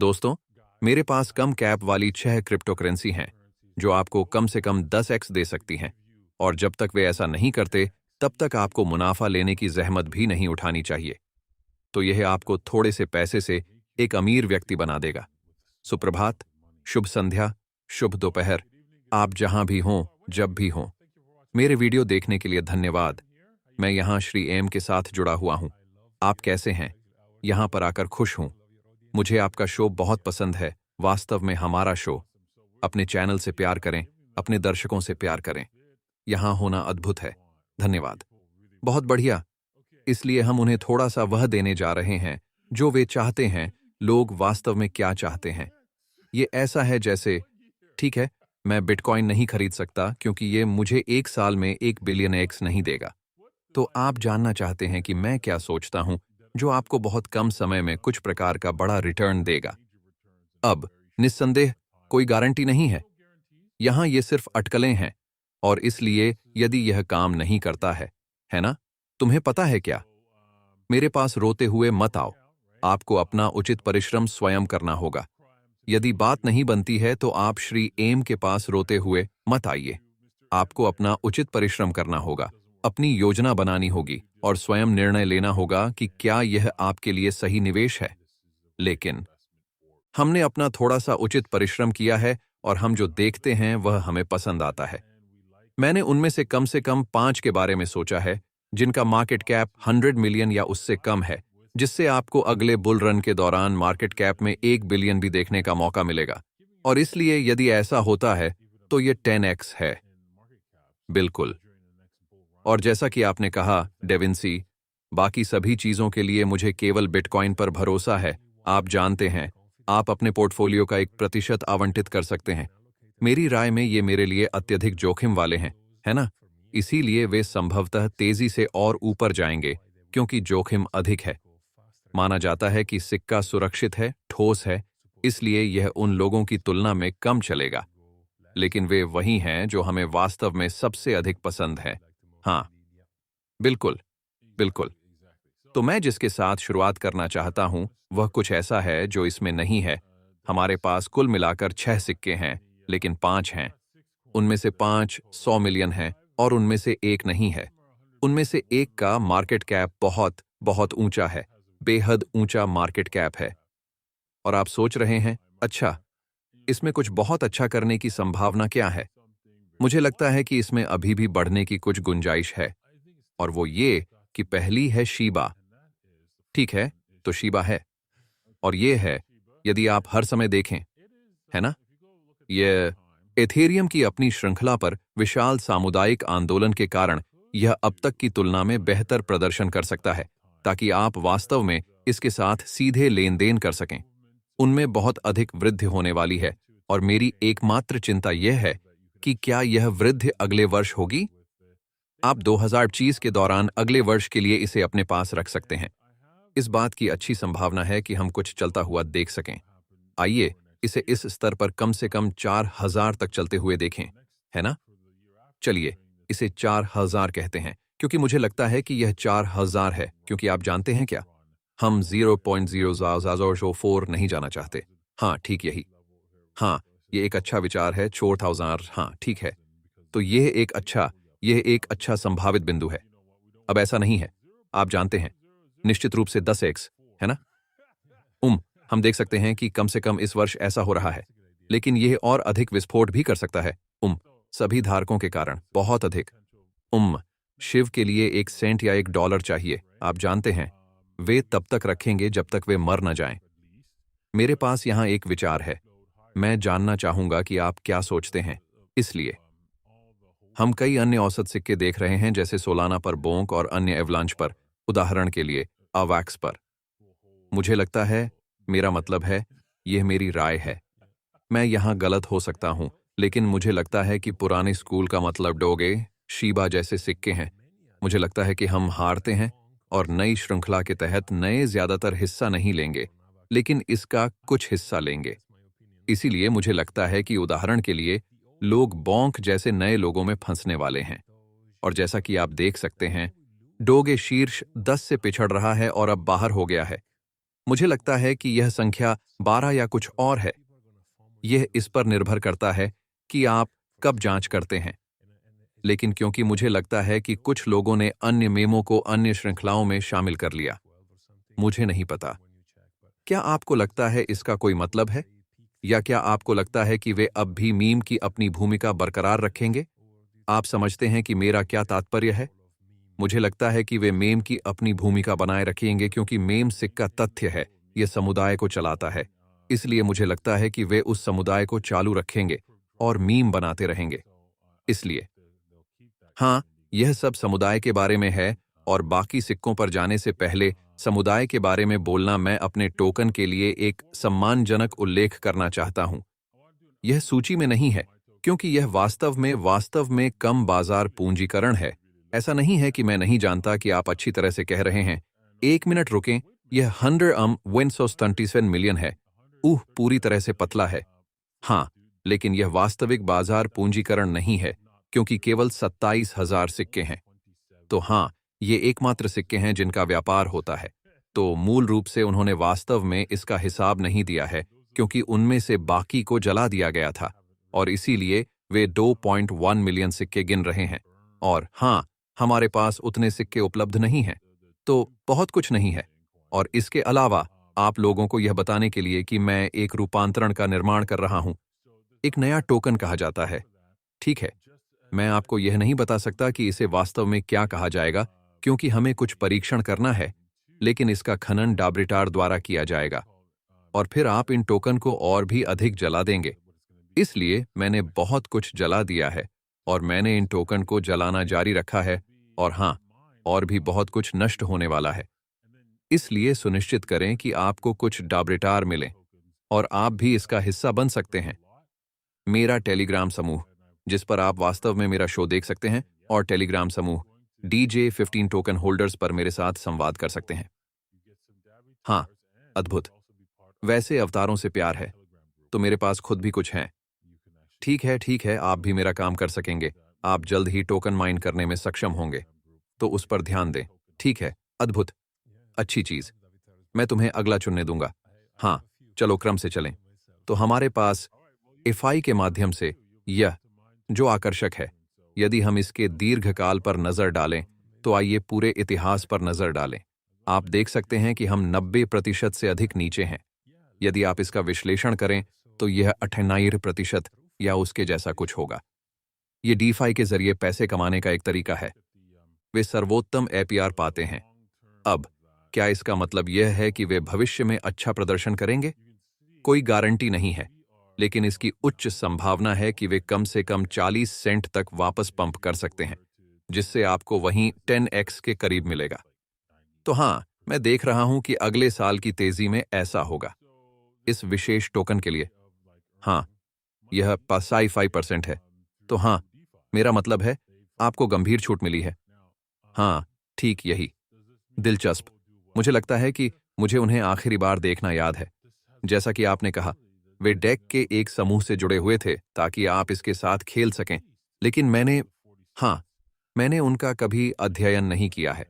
दोस्तों, मेरे पास कम कैप वाली 6 क्रिप्टोकरेंसी हैं जो आपको कम से कम 10x दे सकती हैं, और जब तक वे ऐसा नहीं करते तब तक आपको मुनाफा लेने की जहमत भी नहीं उठानी चाहिए। तो यह आपको थोड़े से पैसे से एक अमीर व्यक्ति बना देगा। सुप्रभात, शुभ संध्या, शुभ दोपहर, आप जहां भी हों, जब भी हों। मेरे वीडियो देखने के लिए धन्यवाद। मैं यहां श्री एम के साथ जुड़ा हुआ हूं। आप कैसे हैं? यहां पर आकर खुश हूं। मुझे आपका शो बहुत पसंद है, वास्तव में हमारा शो। अपने चैनल से प्यार करें, अपने दर्शकों से प्यार करें। यहां होना अद्भुत है। धन्यवाद। बहुत बढ़िया। इसलिए हम उन्हें थोड़ा सा वह देने जा रहे हैं जो वे चाहते हैं। लोग वास्तव में क्या चाहते हैं? ये ऐसा है जैसे, ठीक है, मैं बिटकॉइन नहीं खरीद सकता क्योंकि ये मुझे 1 साल में 1 बिलियन एक्स नहीं देगा। तो आप जानना चाहते हैं कि मैं क्या सोचता हूं जो आपको बहुत कम समय में कुछ प्रकार का बड़ा रिटर्न देगा। अब निस्संदेह कोई गारंटी नहीं है। यहां ये सिर्फ अटकलें हैं, और इसलिए यदि यह काम नहीं करता है ना? तुम्हें पता है क्या? मेरे पास रोते हुए मत आओ। आपको अपना उचित परिश्रम स्वयं करना होगा। यदि बात नहीं बनती है तो आप श्री एम के पास रोते हुए मत आइए। आपको अपना उचित परिश्रम करना होगा, अपनी योजना बनानी होगी और स्वयं निर्णय लेना होगा कि क्या यह आपके लिए सही निवेश है। लेकिन हमने अपना थोड़ा सा उचित परिश्रम किया है और हम जो देखते हैं वह हमें पसंद आता है। मैंने उनमें से कम 5 के बारे में सोचा है जिनका मार्केट कैप 100 मिलियन या उससे कम है, जिससे आपको अगले बुल रन के दौरान मार्केट कैप में 1 बिलियन भी देखने का मौका मिलेगा। और इसलिए यदि ऐसा होता है तो ये 10x है। बिल्कुल। और जैसा कि आपने कहा, डेविंसी, बाकी सभी चीजों के लिए मुझे केवल बिटकॉइन पर भरोसा है। आप जानते हैं, आप अपने पोर्टफोलियो का 1% आवंटित कर सकते हैं। मेरी राय में ये मेरे लिए अत्यधिक जोखिम वाले हैं, है ना? इसीलिए वे संभवतः तेजी से और ऊपर जाएंगे क्योंकि जोखिम अधिक है। माना जाता है कि सिक्का सुरक्षित है, ठोस है, इसलिए यह उन लोगों की तुलना में कम चलेगा। लेकिन वे वही हैं जो हमें वास्तव में सबसे अधिक पसंद है। हाँ, बिल्कुल, बिल्कुल। तो मैं जिसके साथ शुरुआत करना चाहता हूं वह कुछ ऐसा है जो इसमें नहीं है। हमारे पास कुल मिलाकर 6 सिक्के हैं, लेकिन 5 हैं। उनमें से 5 100 मिलियन हैं और उनमें से एक नहीं है। उनमें से एक का मार्केट कैप बहुत बहुत ऊंचा है, बेहद ऊंचा मार्केट कैप है। और आप सोच रहे हैं, अच्छा, इसमें कुछ बहुत अच्छा करने की संभावना क्या है? मुझे लगता है कि इसमें अभी भी बढ़ने की कुछ गुंजाइश है, और वो ये कि पहली है शीबा। ठीक है, तो शीबा है। और ये है, यदि आप हर समय देखें, है ना? यह एथेरियम की अपनी श्रृंखला पर विशाल सामुदायिक आंदोलन के कारण यह अब तक की तुलना में बेहतर प्रदर्शन कर सकता है, ताकि आप वास्तव में इसके साथ सीधे लेन देन कर सकें। उनमें बहुत अधिक वृद्धि होने वाली है, और मेरी एकमात्र चिंता यह है कि क्या यह वृद्धि अगले वर्ष होगी? आप 2025 के दौरान अगले वर्ष के लिए इसे अपने पास रख सकते हैं। इस बात की अच्छी संभावना है कि हम कुछ चलता हुआ देख सकें। आइए इसे इस स्तर पर कम से कम 4000 तक चलते हुए देखें, है ना? चलिए इसे 4000 कहते हैं, क्योंकि मुझे लगता है कि यह 4000 है, क्योंकि आप जानते हैं क्या? हम 0.004 नहीं जाना चाहते। हाँ, ठीक यही। हाँ, ये एक अच्छा विचार है, 4000। हाँ, ठीक है। तो यह एक अच्छा संभावित बिंदु है। अब ऐसा नहीं है, आप जानते हैं, निश्चित रूप से 10x, है ना? हम देख सकते हैं कि कम से कम इस वर्ष ऐसा हो रहा है, लेकिन यह और अधिक विस्फोट भी कर सकता है। सभी धारकों के कारण बहुत अधिक। शिव के लिए 1 सेंट या $1 चाहिए, आप जानते हैं। वे तब तक रखेंगे जब तक वे मर न जाएं। मेरे पास यहां एक विचार है। मैं जानना चाहूंगा कि आप क्या सोचते हैं। इसलिए हम कई अन्य औसत सिक्के देख रहे हैं, जैसे सोलाना पर बोंक और अन्य एवलांच पर, उदाहरण के लिए अवैक्स पर। मुझे लगता है, मेरा मतलब है, यह मेरी राय है, मैं यहां गलत हो सकता हूं, लेकिन मुझे लगता है कि पुराने स्कूल का मतलब डोगे, शीबा जैसे सिक्के हैं। मुझे लगता है कि हम हारते हैं और नई श्रृंखला के तहत नए ज्यादातर हिस्सा नहीं लेंगे, लेकिन इसका कुछ हिस्सा लेंगे। इसीलिए मुझे लगता है कि उदाहरण के लिए लोग बोंक जैसे नए लोगों में फंसने वाले हैं। और जैसा कि आप देख सकते हैं, डोगे शीर्ष 10 से पिछड़ रहा है और अब बाहर हो गया है। मुझे लगता है कि यह संख्या 12 या कुछ और है। यह इस पर निर्भर करता है कि आप कब जांच करते हैं। लेकिन क्योंकि मुझे लगता है कि कुछ लोगों ने अन्य मेमों को अन्य श्रृंखलाओं में शामिल कर लिया। मुझे नहीं पता। क्या आपको लगता है इसका कोई मतलब है? या क्या आपको लगता है कि वे अब भी मीम की अपनी भूमिका बरकरार रखेंगे? आप समझते हैं कि मेरा क्या तात्पर्य है? मुझे लगता है कि वे मेम की अपनी भूमिका बनाए रखेंगे क्योंकि मेम सिक्का तथ्य है, यह समुदाय को चलाता है। इसलिए मुझे लगता है कि वे उस समुदाय को चालू रखेंगे और मीम बनाते रहेंगे। इसलिए हाँ, यह सब समुदाय के बारे में है और बाकी सिक्कों पर जाने से पहले समुदाय के बारे में बोलना मैं अपने टोकन के लिए एक सम्मानजनक उल्लेख करना चाहता हूं। यह सूची में नहीं है क्योंकि यह वास्तव में कम बाजार पूंजीकरण है। ऐसा नहीं है कि मैं नहीं जानता कि आप अच्छी तरह से कह रहे हैं। 1 मिनट रुकें, यह 127 मिलियन है। पूरी तरह से पतला है। हाँ, लेकिन यह वास्तविक बाजार पूंजीकरण नहीं है क्योंकि केवल 27,000 सिक्के हैं। तो हाँ, ये एकमात्र सिक्के हैं जिनका व्यापार होता है। तो मूल रूप से उन्होंने वास्तव में इसका हिसाब नहीं दिया है क्योंकि उनमें से बाकी को जला दिया गया था और इसीलिए वे 2.1 मिलियन सिक्के गिन रहे हैं। और हाँ, हमारे पास उतने सिक्के उपलब्ध नहीं हैं। तो बहुत कुछ नहीं है। और इसके अलावा आप लोगों को यह बताने के लिए कि मैं एक रूपांतरण का निर्माण कर रहा हूं। एक नया टोकन कहा जाता है। ठीक है, मैं आपको यह नहीं बता सकता कि इसे वास्तव में क्या कहा जाएगा क्योंकि हमें कुछ परीक्षण करना है, लेकिन इसका खनन डाब्रिटार द्वारा किया जाएगा और फिर आप इन टोकन को और भी अधिक जला देंगे। इसलिए मैंने बहुत कुछ जला दिया है और मैंने इन टोकन को जलाना जारी रखा है और हाँ, और भी बहुत कुछ नष्ट होने वाला है। इसलिए सुनिश्चित करें कि आपको कुछ डाब्रिटार मिले और आप भी इसका हिस्सा बन सकते हैं। मेरा टेलीग्राम समूह, जिस पर आप वास्तव में मेरा शो देख सकते हैं, और टेलीग्राम समूह DJ15 टोकन होल्डर्स पर मेरे साथ संवाद कर सकते हैं। हाँ, अद्भुत। वैसे अवतारों से प्यार है, तो मेरे पास खुद भी कुछ हैं। ठीक है, आप भी मेरा काम कर सकेंगे। आप जल्द ही टोकन माइन करने में सक्षम होंगे, तो उस पर ध्यान दें। ठीक है, अद्भुत, अच्छी चीज। मैं तुम्हें अगला चुनने दूंगा। हाँ, चलो क्रम से चलें। तो हमारे पास एफआई के माध्यम से यह, जो आकर्षक है, यदि हम इसके दीर्घकाल पर नजर डालें, तो आइए पूरे इतिहास पर नजर डालें। आप देख सकते हैं कि हम 90% से अधिक नीचे हैं। यदि आप इसका विश्लेषण करें, तो यह 98% या उसके जैसा कुछ होगा। ये डीफाई के जरिए पैसे कमाने का एक तरीका है। वे सर्वोत्तम एपीआर पाते हैं। अब, क्या इसका मतलब यह है कि वे भविष्य में अच्छा प्रदर्शन करेंगे? कोई गारंटी नहीं है, लेकिन इसकी उच्च संभावना है कि वे कम से कम 40 सेंट तक वापस पंप कर सकते हैं, जिससे आपको वहीं 10x के करीब मिलेगा। तो हाँ, मैं देख रहा हूं कि अगले साल की तेजी में ऐसा होगा। इस विशेष टोकन के लिए हाँ, यह 5% है। तो हाँ, मेरा मतलब है, आपको गंभीर छूट मिली है। हाँ, ठीक यही। दिलचस्प। मुझे लगता है कि मुझे उन्हें आखिरी बार देखना याद है। जैसा कि आपने कहा, वे डेक के एक समूह से जुड़े हुए थे ताकि आप इसके साथ खेल सकें, लेकिन मैंने उनका कभी अध्ययन नहीं किया है।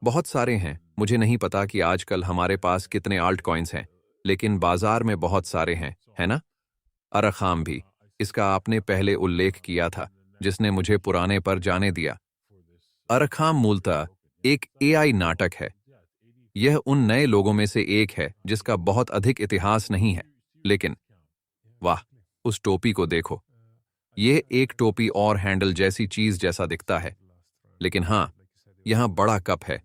बहुत सारे हैं, मुझे नहीं पता कि आजकल हमारे पास कितने आल्ट कॉइन्स हैं, लेकिन बाजार में बहुत सारे हैं, है ना? अरखाम भी, इसका आपने पहले उल्लेख किया था, जिसने मुझे पुराने पर जाने दिया। अरखाम मूलतः एक एआई नाटक है। यह उन नए लोगों में से एक है जिसका बहुत अधिक इतिहास नहीं है, लेकिन वाह, उस टोपी को देखो। यह एक टोपी और हैंडल जैसी चीज जैसा दिखता है, लेकिन हाँ, यहां बड़ा कप है।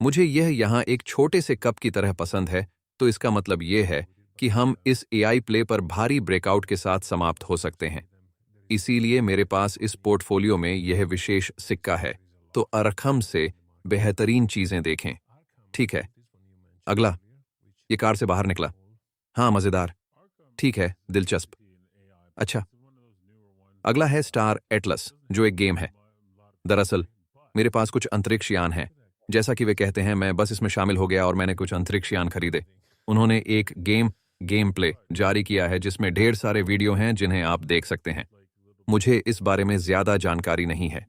मुझे यह यहां एक छोटे से कप की तरह पसंद है, तो इसका मतलब यह है कि हम इस एआई प्ले पर भारी ब्रेकआउट के साथ समाप्त हो सकते हैं। इसीलिए मेरे पास इस पोर्टफोलियो में यह विशेष सिक्का है। तो अरखम से बेहतरीन चीजें देखें। ठीक है, अगला, ये कार से बाहर निकला। हाँ, मजेदार। ठीक है, दिलचस्प। अच्छा, अगला है स्टार एटलस, जो एक गेम है। दरअसल मेरे पास कुछ अंतरिक्ष यान हैं। जैसा कि वे कहते हैं, मैं बस इसमें शामिल हो गया और मैंने कुछ अंतरिक्ष यान खरीदे। उन्होंने एक गेम प्ले जारी किया है जिसमें ढेर सारे वीडियो हैं जिन्हें आप देख सकते हैं। मुझे इस बारे में ज्यादा जानकारी नहीं है।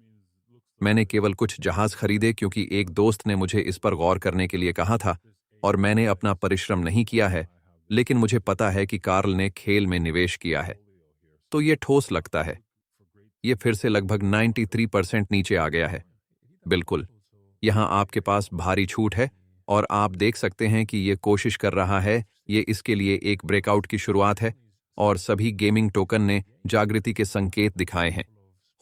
मैंने केवल कुछ जहाज खरीदे क्योंकि एक दोस्त ने मुझे इस पर गौर करने के लिए कहा था, और मैंने अपना परिश्रम नहीं किया है, लेकिन मुझे पता है कि कार्ल ने खेल में निवेश किया है। तो ये ठोस लगता है। ये फिर से लगभग 93% नीचे आ गया है। बिल्कुल, यहाँ आपके पास भारी छूट है और आप देख सकते हैं कि ये कोशिश कर रहा है, ये इसके लिए एक ब्रेकआउट की शुरुआत है और सभी गेमिंग टोकन ने जागृति के संकेत दिखाए हैं।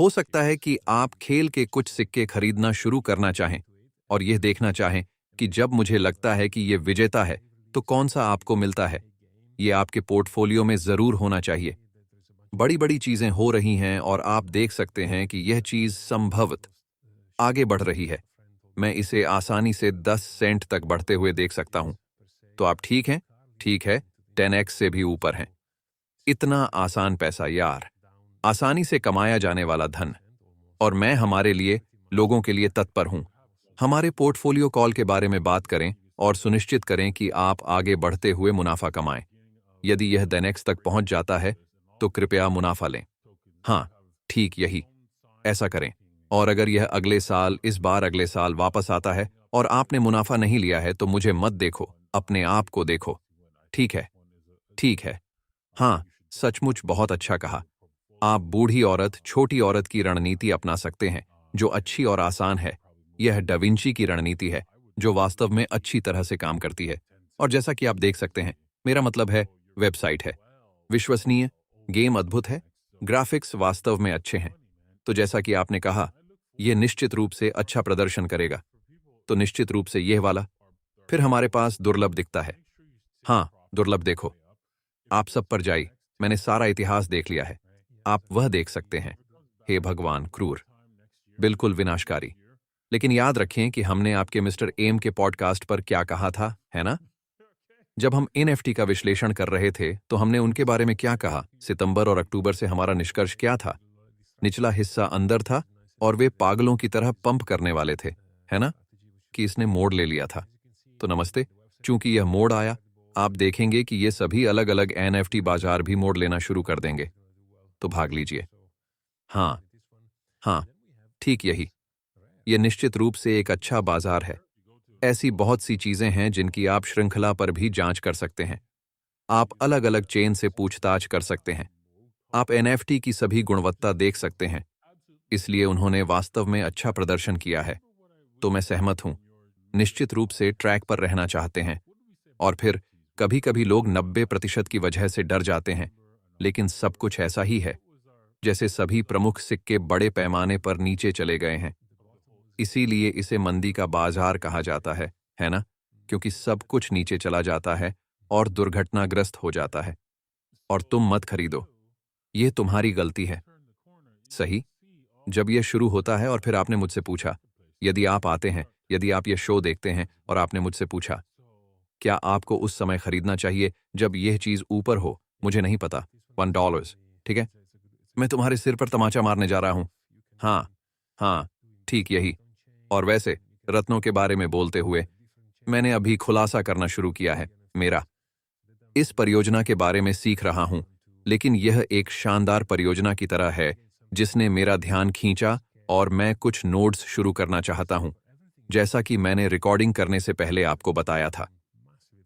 हो सकता है कि आप खेल के कुछ सिक्के खरीदना शुरू करना चाहें और यह देखना चाहें कि जब मुझे लगता है कि यह विजेता है, तो कौन सा आपको मिलता है। ये आपके पोर्टफोलियो में जरूर होना चाहिए। बड़ी बड़ी चीजें हो रही हैं और आप देख सकते हैं कि यह चीज संभवत आगे बढ़ रही है। मैं इसे आसानी से 10 सेंट तक बढ़ते हुए देख सकता हूं। तो आप ठीक हैं? ठीक है, 10x से भी ऊपर हैं। इतना आसान पैसा यार, आसानी से कमाया जाने वाला धन। और मैं हमारे लिए, लोगों के लिए तत्पर हूं। हमारे पोर्टफोलियो कॉल के बारे में बात करें और सुनिश्चित करें कि आप आगे बढ़ते हुए मुनाफा कमाएं। यदि यह 10x तक पहुंच जाता है, तो कृपया मुनाफा लें। हाँ, ठीक यही, ऐसा करें। और अगर यह इस बार अगले साल वापस आता है और आपने मुनाफा नहीं लिया है, तो मुझे मत देखो, अपने आप को देखो। ठीक है? ठीक है। हाँ, सचमुच बहुत अच्छा कहा। आप बूढ़ी औरत, छोटी औरत की रणनीति अपना सकते हैं, जो अच्छी और आसान है। यह डाविंची की रणनीति है, जो वास्तव में अच्छी तरह से काम करती है। और जैसा कि आप देख सकते हैं, मेरा मतलब है, वेबसाइट है विश्वसनीय, गेम अद्भुत है, ग्राफिक्स वास्तव में अच्छे हैं। तो जैसा कि आपने कहा, यह निश्चित रूप से अच्छा प्रदर्शन करेगा। तो निश्चित रूप से यह वाला। फिर हमारे पास दुर्लभ दिखता है। हाँ, दुर्लभ देखो। आप सब पर जाइए, मैंने सारा इतिहास देख लिया है। आप वह देख सकते हैं। हे भगवान, क्रूर, बिल्कुल विनाशकारी। लेकिन याद रखें कि हमने आपके मिस्टर एम के पॉडकास्ट पर क्या कहा था, है ना? जब हम एनएफटी का विश्लेषण कर रहे थे, तो हमने उनके बारे में क्या कहा? सितंबर और अक्टूबर से हमारा निष्कर्ष क्या था? निचला हिस्सा अंदर था और वे पागलों की तरह पंप करने वाले थे, है ना? कि इसने मोड़ ले लिया था। तो नमस्ते, चूंकि यह मोड़ आया, आप देखेंगे कि ये सभी अलग अलग एनएफटी बाजार भी मोड़ लेना शुरू कर देंगे। तो भाग लीजिए। हाँ, हाँ, ठीक यही। यह निश्चित रूप से एक अच्छा बाजार है। ऐसी बहुत सी चीजें हैं जिनकी आप श्रृंखला पर भी जांच कर सकते हैं। आप अलग अलग चेन से पूछताछ कर सकते हैं। आप एनएफटी की सभी गुणवत्ता देख सकते हैं। इसलिए उन्होंने वास्तव में अच्छा प्रदर्शन किया है। तो मैं सहमत हूं। निश्चित रूप से ट्रैक पर रहना चाहते हैं। और फिर कभी कभी लोग 90% की वजह से डर जाते हैं, लेकिन सब कुछ ऐसा ही है, जैसे सभी प्रमुख सिक्के बड़े पैमाने पर नीचे चले गए हैं। इसीलिए इसे मंदी का बाजार कहा जाता है ना? क्योंकि सब कुछ नीचे चला जाता है और दुर्घटनाग्रस्त हो जाता है। और तुम मत खरीदो, यह तुम्हारी गलती है। सही? जब यह शुरू होता है और फिर आपने मुझसे पूछा, यदि आप आते हैं, यदि आप यह शो देखते हैं और आपने मुझसे पूछा, क्या आपको उस समय खरीदना चाहिए जब यह चीज ऊपर हो? मुझे नहीं पता। $1, ठीक है? मैं तुम्हारे सिर पर तमाचा मारने जा रहा हूं। हाँ, हाँ, ठीक यही। और वैसे, रत्नों के बारे में बोलते हुए, मैंने अभी खुलासा करना शुरू किया है। मेरा इस परियोजना के बारे में सीख रहा हूं, लेकिन यह एक शानदार परियोजना की तरह है जिसने मेरा ध्यान खींचा और मैं कुछ नोड्स शुरू करना चाहता हूं, जैसा कि मैंने रिकॉर्डिंग करने से पहले आपको बताया था।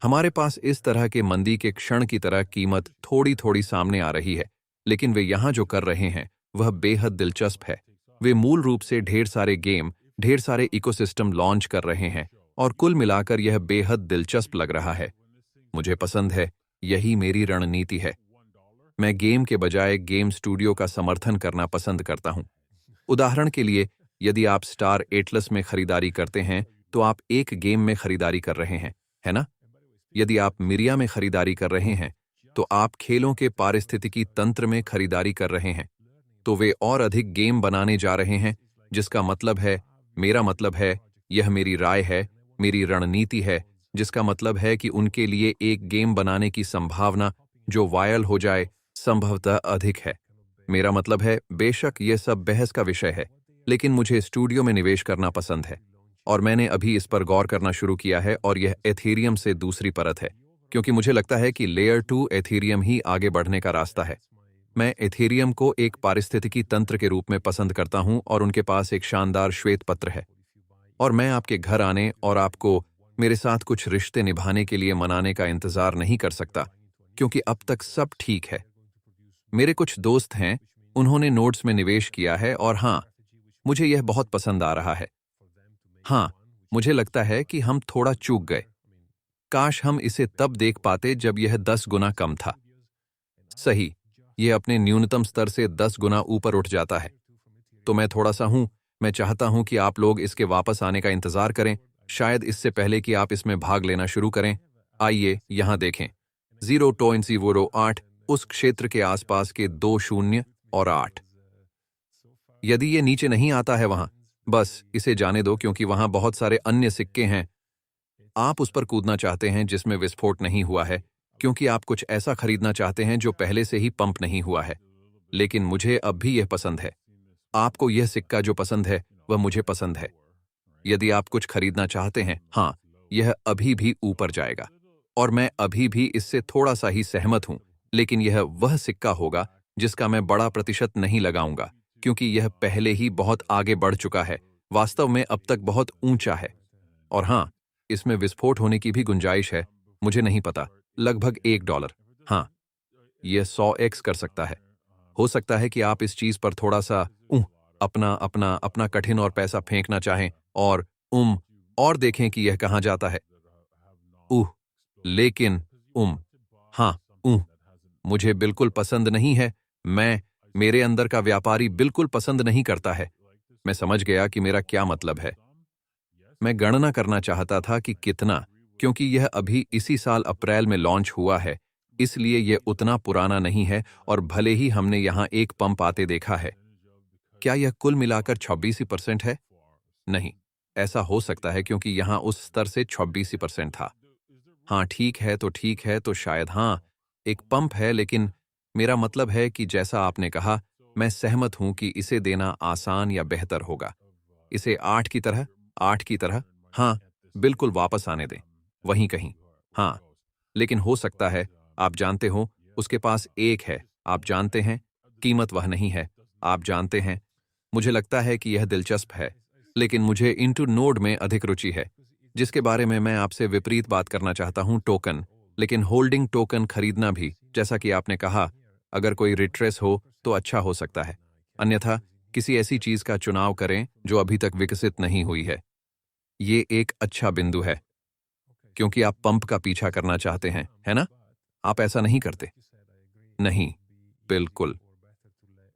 हमारे पास इस तरह के मंदी के क्षण की तरह कीमत थोड़ी थोड़ी सामने आ रही है, लेकिन वे यहां जो कर रहे हैं वह बेहद दिलचस्प है। वे मूल रूप से ढेर सारे गेम, ढेर सारे इकोसिस्टम लॉन्च कर रहे हैं और कुल मिलाकर यह बेहद दिलचस्प लग रहा है। मुझे पसंद है, यही मेरी रणनीति है। मैं गेम के बजाय गेम स्टूडियो का समर्थन करना पसंद करता हूं। उदाहरण के लिए, यदि आप स्टार एटलस में खरीदारी करते हैं, तो आप एक गेम में खरीदारी कर रहे हैं, है ना? यदि आप मिरिया में खरीदारी कर रहे हैं, तो आप खेलों के पारिस्थितिकी तंत्र में खरीदारी कर रहे हैं। तो वे और अधिक गेम बनाने जा रहे हैं, जिसका मतलब है, मेरा मतलब है, यह मेरी राय है, मेरी रणनीति है, जिसका मतलब है कि उनके लिए एक गेम बनाने की संभावना जो वायरल हो जाए संभवतः अधिक है। मेरा मतलब है, बेशक यह सब बहस का विषय है, लेकिन मुझे स्टूडियो में निवेश करना पसंद है और मैंने अभी इस पर गौर करना शुरू किया है और यह एथेरियम से दूसरी परत है, क्योंकि मुझे लगता है कि लेयर 2 एथेरियम ही आगे बढ़ने का रास्ता है। मैं एथेरियम को एक पारिस्थितिकी तंत्र के रूप में पसंद करता हूं और उनके पास एक शानदार श्वेत पत्र है। और मैं आपके घर आने और आपको मेरे साथ कुछ रिश्ते निभाने के लिए मनाने का इंतजार नहीं कर सकता, क्योंकि अब तक सब ठीक है। मेरे कुछ दोस्त हैं, उन्होंने नोट्स में निवेश किया है और हाँ, मुझे यह बहुत पसंद आ रहा है। हाँ, मुझे लगता है कि हम थोड़ा चूक गए। काश हम इसे तब देख पाते जब यह 10 गुना कम था। सही, यह अपने न्यूनतम स्तर से 10 गुना ऊपर उठ जाता है। तो मैं चाहता हूं कि आप लोग इसके वापस आने का इंतजार करें, शायद इससे पहले कि आप इसमें भाग लेना शुरू करें। आइए यहां देखें। 0.08 उस क्षेत्र के आसपास के 2 शून्य और 8। यदि ये नीचे नहीं आता है वहां, बस इसे जाने दो, क्योंकि वहां बहुत सारे अन्य सिक्के हैं। आप उस पर कूदना चाहते हैं जिसमें विस्फोट नहीं हुआ है, क्योंकि आप कुछ ऐसा खरीदना चाहते हैं जो पहले से ही पंप नहीं हुआ है। लेकिन मुझे अब भी यह पसंद है। आपको यह सिक्का जो पसंद है वह मुझे पसंद है। यदि आप कुछ खरीदना चाहते हैं, हाँ, यह अभी भी ऊपर जाएगा और मैं अभी भी इससे थोड़ा सा ही सहमत हूं, लेकिन यह वह सिक्का होगा जिसका मैं बड़ा प्रतिशत नहीं लगाऊंगा, क्योंकि यह पहले ही बहुत आगे बढ़ चुका है, वास्तव में अब तक बहुत ऊंचा है। और हाँ, इसमें विस्फोट होने की भी गुंजाइश है, मुझे नहीं पता, लगभग $1। हाँ, यह 100x कर सकता है। हो सकता है कि आप इस चीज पर थोड़ा सा अपना अपना अपना कठिन और पैसा फेंकना चाहें और और देखें कि यह कहां जाता है। उह लेकिन हाँ, मुझे बिल्कुल पसंद नहीं है। मेरे अंदर का व्यापारी बिल्कुल पसंद नहीं करता है। मैं समझ गया कि मेरा क्या मतलब है। मैं गणना करना चाहता था कि कितना, क्योंकि यह अभी इसी साल अप्रैल में लॉन्च हुआ है, इसलिए यह उतना पुराना नहीं है और भले ही हमने यहां एक पंप आते देखा है। क्या यह कुल मिलाकर 26% है? नहीं, ऐसा हो सकता है क्योंकि यहां उस स्तर से 26% था। हाँ, ठीक है, तो शायद हाँ, एक पंप है, लेकिन मेरा मतलब है कि जैसा आपने कहा, मैं सहमत हूं कि इसे देना आसान या बेहतर होगा। इसे 8 की तरह, हाँ, बिल्कुल वापस आने दें, वहीं कहीं। हाँ, लेकिन हो सकता है, आप जानते हो, उसके पास एक है, आप जानते हैं, कीमत वह नहीं है, आप जानते हैं। मुझे लगता है कि यह दिलचस्प है, लेकिन मुझे इनटू नोड में अधिक रुचि है, जिसके बारे में मैं आपसे विपरीत बात करना चाहता हूं, टोकन। लेकिन होल्डिंग टोकन खरीदना भी, जैसा कि आपने कहा, अगर कोई रिट्रेस हो तो अच्छा हो सकता है। अन्यथा किसी ऐसी चीज का चुनाव करें जो अभी तक विकसित नहीं हुई है। ये एक अच्छा बिंदु है, क्योंकि आप पंप का पीछा करना चाहते हैं, है ना? आप ऐसा नहीं करते। नहीं, बिल्कुल।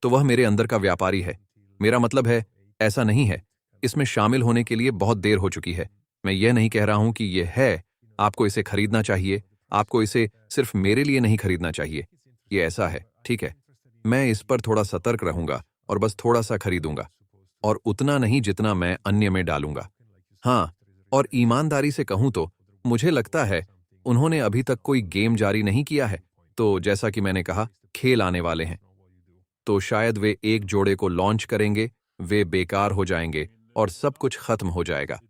तो वह मेरे अंदर का व्यापारी है। मेरा मतलब है, ऐसा नहीं है। इसमें शामिल होने के लिए बहुत देर हो चुकी है। मैं यह नहीं कह रहा हूं कि यह है, आपको इसे खरीदना चाहिए, आपको इसे सिर्फ मेरे लिए नहीं खरीदना चाहिए। यह ऐसा है, ठीक है। मैं इस पर थोड़ा सतर्क रहूंगा और बस थोड़ा सा खरीदूंगा, और उतना नहीं जितना मैं अन्य में डालूंगा। हाँ, और ईमानदारी से कहूं तो, मुझे लगता है, उन्होंने अभी तक कोई गेम जारी नहीं किया है, तो जैसा कि मैंने कहा, खेल आने वाले हैं। तो शायद वे एक जोड़े को लॉन्च करेंगे, वे बेकार हो जाएंगे और सब कुछ खत्म हो जाएगा।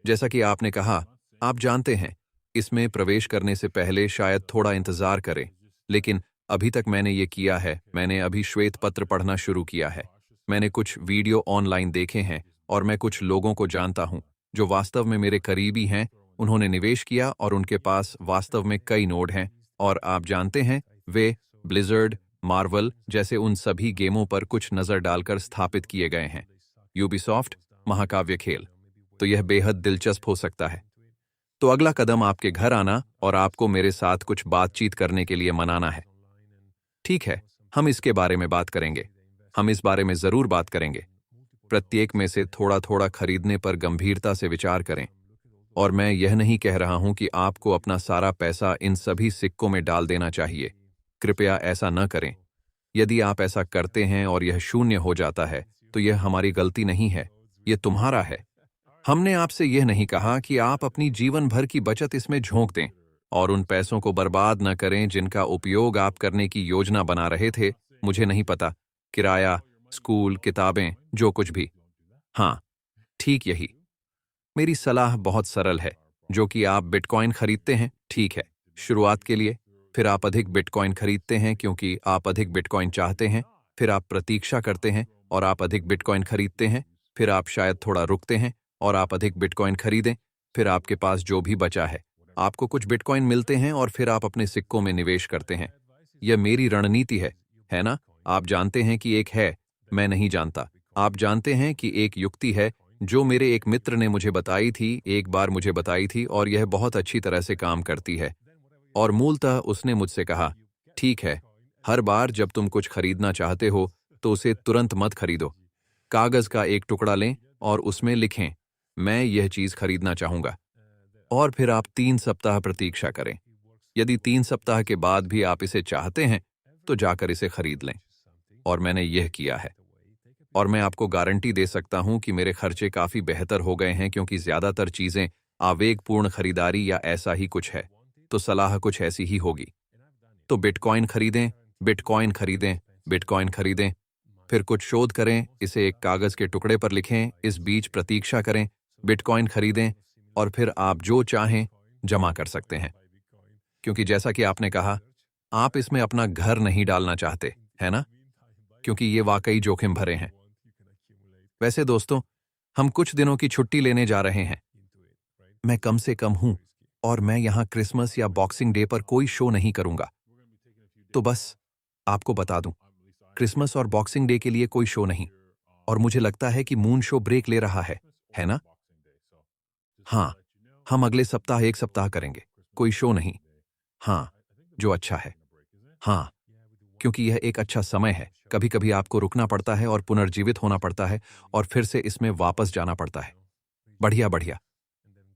जैसा कि आपने कहा, आप जानते हैं, इसमें प्रवेश करने से पहले शायद थोड़ा इंतजार करें, लेकिन अभी तक मैंने ये किया है, मैंने अभी श्वेत पत्र पढ़ना शुरू किया है। मैंने कुछ वीडियो ऑनलाइन देखे हैं और मैं कुछ लोगों को जानता हूं जो वास्तव में मेरे करीबी हैं, उन्होंने निवेश किया और उनके पास वास्तव में कई नोड हैं, और आप जानते हैं, वे ब्लिज़र्ड, मार्वल जैसे उन सभी गेमों पर कुछ नज़र डालकर स्थापित किए गए हैं। यूबीसॉफ्ट, महाकाव्य खेल। तो यह बेहद दिलचस्प हो सकता है। तो अगला कदम आपके घर आना और आपको मेरे साथ कुछ बातचीत करने के लिए मनाना है। ठीक है, हम इसके बारे में बात करेंगे। हम इस बारे में जरूर बात करेंगे। प्रत्येक में से थोड़ा थोड़ा खरीदने पर गंभीरता से विचार करें। और मैं यह नहीं कह रहा हूं कि आपको अपना सारा पैसा इन सभी सिक्कों में डाल देना चाहिए। कृपया ऐसा न करें। यदि आप ऐसा करते हैं और यह शून्य हो जाता है, तो यह हमारी गलती नहीं है, यह तुम्हारा है। हमने आपसे यह नहीं कहा कि आप अपनी जीवन भर की बचत इसमें झोंक दें और उन पैसों को बर्बाद न करें जिनका उपयोग आप करने की योजना बना रहे थे। मुझे नहीं पता, किराया, स्कूल, किताबें, जो कुछ भी। हाँ, ठीक यही। मेरी सलाह बहुत सरल है, जो कि आप बिटकॉइन खरीदते हैं, ठीक है, शुरुआत के लिए। फिर आप अधिक बिटकॉइन खरीदते हैं क्योंकि आप अधिक बिटकॉइन चाहते हैं। फिर आप प्रतीक्षा करते हैं और आप अधिक बिटकॉइन खरीदते हैं। फिर आप शायद थोड़ा रुकते हैं और आप अधिक बिटकॉइन खरीदें। फिर आपके पास जो भी बचा है, आपको कुछ बिटकॉइन मिलते हैं और फिर आप अपने सिक्कों में निवेश करते हैं। यह मेरी रणनीति है ना? आप जानते हैं कि एक है, मैं नहीं जानता। आप जानते हैं कि एक युक्ति है जो मेरे एक मित्र ने मुझे बताई थी, एक बार मुझे बताई थी और यह बहुत अच्छी तरह से काम करती है। और मूलतः उसने मुझसे कहा, ठीक है, हर बार जब तुम कुछ खरीदना चाहते हो तो उसे तुरंत मत खरीदो। कागज का एक टुकड़ा लें और उसमें लिखें, मैं यह चीज खरीदना चाहूंगा। और फिर आप 3 सप्ताह प्रतीक्षा करें। यदि 3 सप्ताह के बाद भी आप इसे चाहते हैं तो जाकर इसे खरीद लें। और मैंने यह किया है। और मैं आपको गारंटी दे सकता हूं कि मेरे खर्चे काफी बेहतर हो गए हैं, क्योंकि ज्यादातर चीजें आवेगपूर्ण खरीदारी या ऐसा ही कुछ है। तो सलाह कुछ ऐसी ही होगी। तो बिटकॉइन खरीदें, बिटकॉइन खरीदें, बिटकॉइन खरीदें। फिर कुछ शोध करें, इसे एक कागज के टुकड़े पर लिखें, इस बीच प्रतीक्षा करें, बिटकॉइन खरीदें और फिर आप जो चाहें जमा कर सकते हैं। क्योंकि जैसा कि आपने कहा, आप इसमें अपना घर नहीं डालना चाहते, है ना? क्योंकि ये वाकई जोखिम भरे हैं। वैसे दोस्तों, हम कुछ दिनों की छुट्टी लेने जा रहे हैं। मैं कम से कम हूं और मैं यहां क्रिसमस या बॉक्सिंग डे पर कोई शो नहीं करूंगा। तो बस आपको बता दूं, क्रिसमस और बॉक्सिंग डे के लिए कोई शो नहीं। और मुझे लगता है कि मून शो ब्रेक ले रहा है ना? हाँ, हम अगले सप्ताह 1 सप्ताह करेंगे, कोई शो नहीं। हाँ, जो अच्छा है। हाँ, क्योंकि यह एक अच्छा समय है। कभी कभी आपको रुकना पड़ता है और पुनर्जीवित होना पड़ता है और फिर से इसमें वापस जाना पड़ता है। बढ़िया बढ़िया।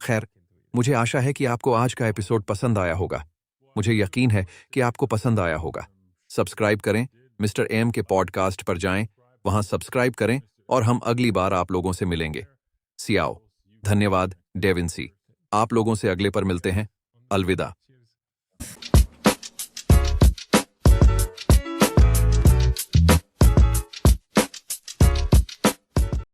खैर, मुझे आशा है कि आपको आज का एपिसोड पसंद आया होगा। मुझे यकीन है कि आपको पसंद आया होगा। सब्सक्राइब करें, मिस्टर एम के पॉडकास्ट पर जाएं, वहां सब्सक्राइब करें और हम अगली बार आप लोगों से मिलेंगे। सियाओ। धन्यवाद, डेविन सी। आप लोगों से अगले पर मिलते हैं। अलविदा।